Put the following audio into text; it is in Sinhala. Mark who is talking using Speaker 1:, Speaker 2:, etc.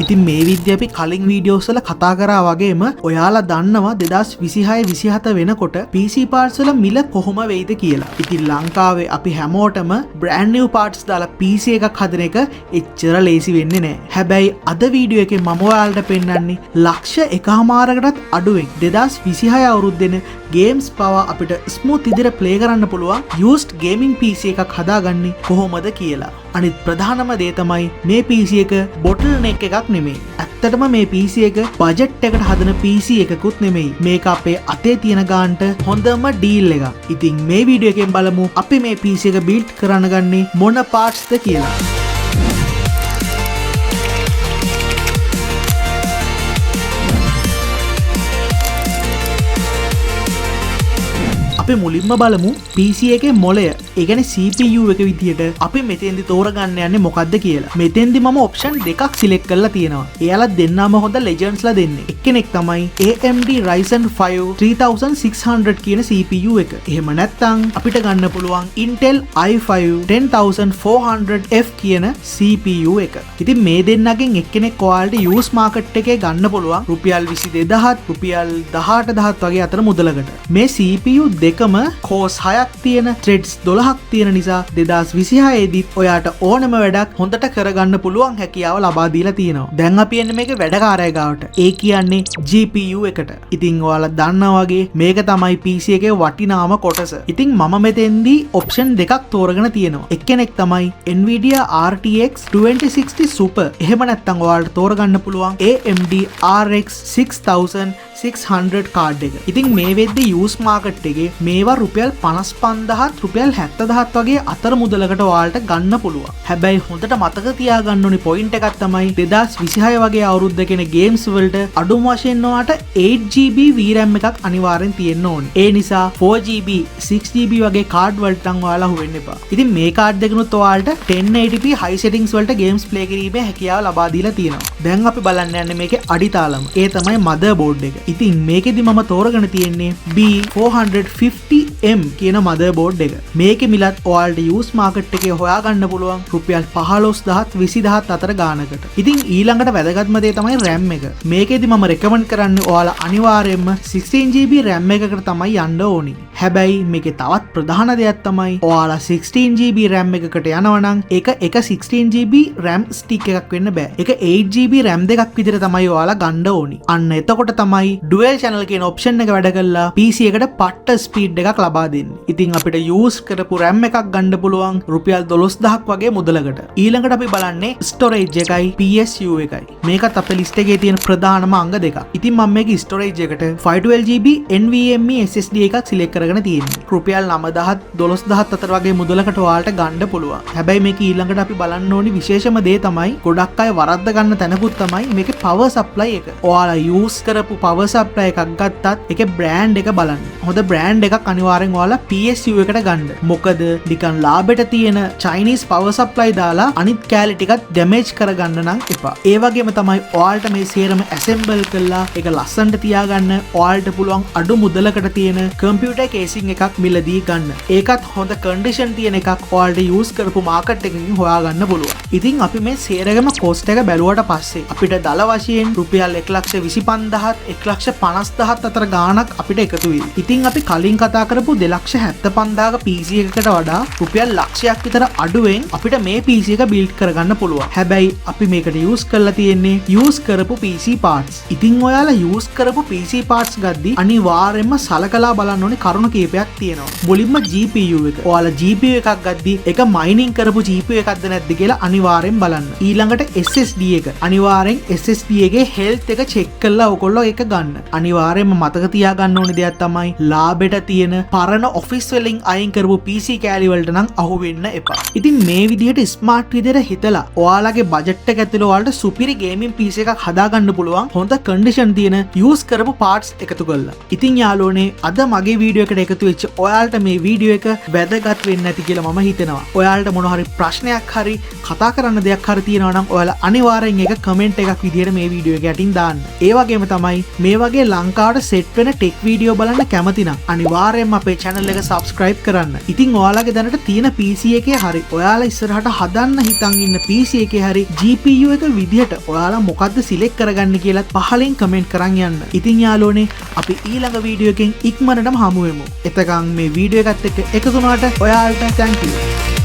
Speaker 1: ඉතින් මේ විදිහට අපි කලින් වීඩියෝස් වල කතා කරා වගේම ඔයාලා දන්නවා 2026 වෙනකොට PC parts වල මිල කොහොම වෙයිද කියලා. ඉතින් ලංකාවේ අපි හැමෝටම brand new parts දාලා PC එකක් හදන එක එච්චර ලේසි වෙන්නේ නැහැ. හැබැයි අද වීඩියෝ එකේ මම ඔයාලට පෙන්නන්නේ ලක්ෂ 1.5කටත් අඩුවෙන් 2026 අවුරුද්දේ games පවා අපිට smooth විදිහට play කරන්න පුළුවන් used gaming PC එකක් හදාගන්නේ කොහොමද කියලා. අනිත් ප්‍රධානම දේ තමයි මේ PC එක bottleneck එකක් නෙමෙයි. ඇත්තටම මේ PC එක බජට් එකට හදන PC එකකුත් නෙමෙයි. මේක අපේ අතේ තියෙන ගානට හොඳම ඩීල් එකක්. ඉතින් මේ වීඩියෝ එකෙන් බලමු අපි මේ PC එක build කරන්න ගන්නේ මොන partsද කියලා. අපි මුලින්ම බලමු PC එකේ මොළය, ඒ කියන්නේ CPU එක විදියට අපි මෙතෙන්දි තෝරගන්න යන්නේ මොකද්ද කියලා. මෙතෙන්දි මම ඔප්ෂන් දෙකක් සිලෙක්ට් කරලා තියෙනවා. එයාලා දෙන්නම හොඳ ලෙජන්ඩ්ස්ලා දෙන්නේ. එක්කෙනෙක් තමයි AMD Ryzen 5 3600 කියන CPU එක. එහෙම නැත්නම් අපිට ගන්න පුළුවන් Intel i5 10400F කියන CPU එක. ඉතින් මේ දෙන්නගෙන් එක්කෙනෙක් ඔයාලට used market එකේ ගන්න පුළුවන් රුපියල් 22000 රුපියල් 18000 වගේ අතර මුදලකට. මේ CPU දෙකම කෝස් 6ක් තියෙන threads 12ක් තියෙන නිසා 2026 දී ඔයාට ඕනම වැඩක් හොඳට කරගන්න පුළුවන් හැකියාව ලබා දීලා තියෙනවා. දැන් අපි එන්නේ මේකේ වැඩකාරය ගාවට. ඒ කියන්නේ GPU එකට. ඉතින් ඔයාලා දන්නා වගේ මේක තමයි PC එකේ වටිනාම කොටස. ඉතින් මම මෙතෙන්දී ඔප්ෂන් දෙකක් තෝරගෙන තියෙනවා. එක්කෙනෙක් තමයි Nvidia RTX 2060 Super. එහෙම නැත්නම් ඔයාලට තෝරගන්න පුළුවන් AMD RX 6600 කාඩ් එක. ඉතින් මේ වෙද්දී used market එකේ මේවා රුපියල් 55000ත් රුපියල් 70000ත් වගේ අතර මුදලකට ඔයාලට ගන්න පුළුවන්. හැබැයි හොඳට මතක තියාගන්න ඕනි පොයින්ට් එකක් තමයි 2026 වගේ අවුරුද්දක එන ගේම්ස් වලට අඩුම වශයෙන් ඔයාලට 8GB VRAM එකක් අනිවාර්යෙන් තියෙන්න ඕනි. ඒ නිසා 4GB 6GB වගේ කාඩ් වලට නම් ඔයාලා හුවෙන්න එපා. ඉතින් මේ කාඩ් දෙකනොත් ඔයාලට 1080p high settings වලට ගේම්ස් play කිරීමේ හැකියාව ලබා දීලා තියෙනවා. දැන් අපි බලන්න යන්නේ මේකේ අඩිතාලම. ඒ තමයි motherboard එක. ඉතින් මේකෙදි මම තෝරගෙන තියෙන්නේ B450M කියන motherboard එක. මේකේ මිලත් ඔයාලට used market එකේ හොයාගන්න පුළුවන් රුපියල් 15000ත් 20000ත් අතර ගානකට. ඉතින් ඊළඟට වැදගත්ම දේ තමයි RAM එක. මේකෙදි මම recommend කරන්නේ ඔයාලා අනිවාර්යයෙන්ම 16GB RAM එකකට තමයි යන්න ඕනි. හැබැයි මේකේ තවත් ප්‍රධාන දෙයක් තමයි ඔයාලා 16GB RAM එකකට යනවා නම් ඒක 16GB RAM stick එකක් වෙන්න බෑ. ඒක 8GB RAM දෙකක් විතර තමයි ඔයාලා ගන්න ඕනි. අන්න එතකොට තමයි dual channel කියන option එක වැඩ කරලා PC එකට පට්ට ස්පීඩ් එකක් ලබා දෙන්නේ. ඉතින් අපිට use කරපු RAM එකක් ගන්න පුළුවන් රුපියල් 12000ක් වගේ මුදලකට. ඊළඟට අපි බලන්නේ storage එකයි PSU එකයි. මේකත් අපේ list එකේ තියෙන ප්‍රධානම අංග දෙකක්. ඉතින් මම මේකේ storage එකට 512GB NVMe SSD එකක් select කරගෙන තියෙනවා. රුපියල් 9000ත් 12000ත් අතර වගේ මුදලකට ඔයාලට ගන්න පුළුවන්. හැබැයි මේක ඊළඟට අපි බලන්න ඕනි විශේෂම දේ තමයි ගොඩක් අය වරද්ද ගන්න තැනකුත් තමයි මේකේ power supply එක. ඔයාලා use කරපු power supply එකක් ගත්තත් ඒකේ brand එක බලන්න. හොඳ brand එකක් අනිවාර්යෙන් ඔයාලා PSU එකට ගන්න. මොකද නිකන් ලාභෙට තියෙන Chinese power supply දාලා අනිත් කැලේ ටිකත් damage කරගන්න නම් එපා. ඒ වගේම තමයි ඔයාලට මේ සේරම assemble කරලා ඒක ලස්සනට තියාගන්න ඔයාලට පුළුවන් අඩු මුදලකට තියෙන computer casing එකක් මිලදී ගන්න. ඒකත් හොඳ condition තියෙන එකක් ඔයාලට use කරපු market එකකින් හොයාගන්න පුළුවන්. ඉතින් අපි මේ සේරගම cost එක බැලුවට පස්සේ අපිට දල වශයෙන් රුපියල් 1,25,000ත් 1,50,000ත් අතර ගාණක් අපිට එකතු වෙයි. ඉතින් අපි කලින් කතා කරපු 2,75,000ක PC එකකට වඩා රුපියල් ලක්ෂයක් විතර අඩුවෙන් අපිට මේ PC එක build කරගන්න පුළුවන්. හැබැයි අපි මේකට use කරලා තියෙන්නේ use කරපු PC parts. ඉතින් ඔයාලා use කරපු PC parts ගද්දි අනිවාර්යයෙන්ම සලකලා බලන්න ඕනේ කරුණු කීපයක් තියෙනවා. මුලින්ම GPU එක. ඔයාලා GPU එකක් ගද්දි ඒක mining කරපු GPU එකක්ද නැද්ද කියලා අනිවාර්යෙන් බලන්න. ඊළඟට SSD එක. අනිවාර්යෙන් SSD එකේ health එක check කරලා ඔයගොල්ලෝ ඒක ගන්න. අනිවාර්යයෙන්ම මතක තියාගන්න ඕනේ දෙයක් තමයි ලාභෙට තියෙන පරණ office වලින් අයින් කරපු PC කැලි වලට නම් අහු වෙන්න එපා. ඉතින් මේ විදිහට smart විදිහට හිතලා ඔයාලගේ budget එක ඇතුළේ ඔයාලට superior gaming PC එකක් හදාගන්න පුළුවන් හොඳ condition තියෙන use කරපු parts එකතු කරලා. ඉතින් යාළුවනේ අද මගේ වීඩියෝ එකට එකතු වෙච්ච ඔයාලට මේ වීඩියෝ එක වැදගත් වෙන්න ඇති කියලා මම හිතනවා. ඔයාලට මොන හරි ප්‍රශ්නයක් හරි කතා කරන්න දෙයක් හරි තියෙනවා නම් ඔයාලා අනිවාර්යෙන් ඒක comment එකක් විදිහට මේ වීඩියෝ එක යටින් දාන්න. ඒ වගේම තමයි මේ වගේ ලංකාවට set වෙන tech video බලන්න කැමති නම් අනිවාර්යයෙන්ම අපේ channel එක subscribe කරන්න. ඉතින් ඉතින් ඔයාලගේ දැනට තියෙන PC එකේ හරි ඔයාලා ඉස්සරහට හදන්න හිතන් ඉන්න PC එකේ හරි GPU එක විදිහට ඔයාලා මොකද්ද සිලෙක්ට් කරගන්න කියලාත් පහලින් කමෙන්ට් කරන් යන්න. ඉතින් යාළුවනේ අපි ඊළඟ වීඩියෝ එකෙන් ඉක්මනටම හමු වෙමු. එතකන් මේ වීඩියෝ එකත් එක්ක එකතු වුණාට ඔයාලට thank you.